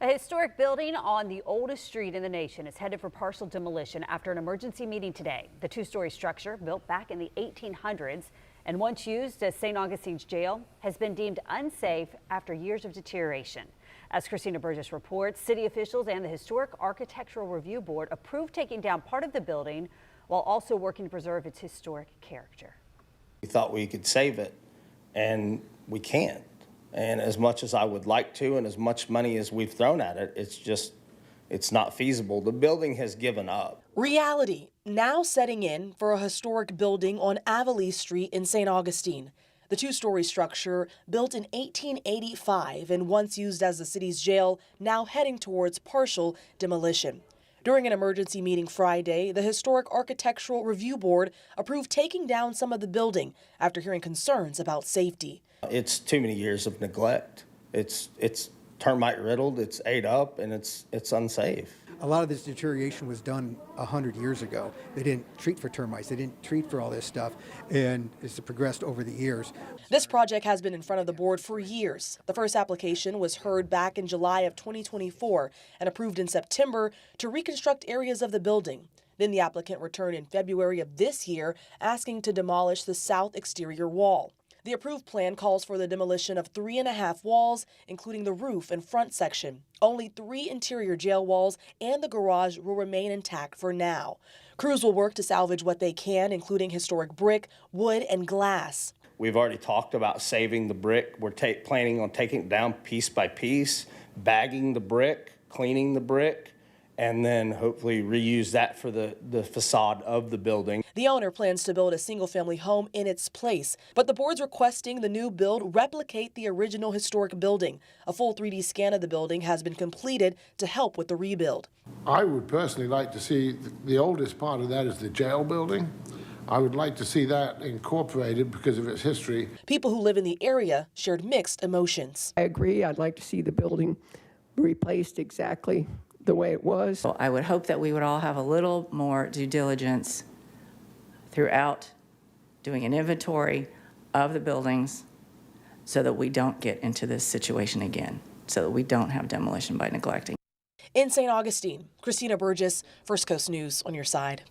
A historic building on the oldest street in the nation is headed for partial demolition after an emergency meeting today. The two-story structure, built back in the 1800s and once used as St. Augustine's jail, has been deemed unsafe after years of deterioration. As Christina Burgess reports, city officials and the Historic Architectural Review Board approved taking down part of the building while also working to preserve its historic character. We thought we could save it, and we can't. And as much as I would like to, and as much money as we've thrown at it, it's not feasible. The building has given up. Reality now setting in for a historic building on Avonlea Street in St. Augustine. The two-story structure, built in 1885 and once used as the city's jail, now heading towards partial demolition. During an emergency meeting Friday, the Historic Architectural Review Board approved taking down some of the building after hearing concerns about safety. It's too many years of neglect. It's termite riddled, it's ate up, and it's unsafe. A lot of this deterioration was done 100 years ago. They didn't treat for termites, they didn't treat for all this stuff, and it's progressed over the years. This project has been in front of the board for years. The first application was heard back in July of 2024 and approved in September to reconstruct areas of the building. Then the applicant returned in February of this year, asking to demolish the south exterior wall. The approved plan calls for the demolition of 3.5 walls, including the roof and front section. Only 3 interior jail walls and the garage will remain intact for now. Crews will work to salvage what they can, including historic brick, wood, and glass. We've already talked about saving the brick. We're planning on taking it down piece by piece, bagging the brick, cleaning the brick, and then hopefully reuse that for the facade of the building. The owner plans to build a single-family home in its place, but the board's requesting the new build replicate the original historic building. A full 3D scan of the building has been completed to help with the rebuild. I would personally like to see the oldest part of that is the jail building. I would like to see that incorporated because of its history. People who live in the area shared mixed emotions. I agree. I'd like to see the building replaced exactly the way it was. I would hope that we would all have a little more due diligence throughout doing an inventory of the buildings so that we don't get into this situation again, so that we don't have demolition by neglecting. In St. Augustine, Christina Burgess, First Coast News on your side.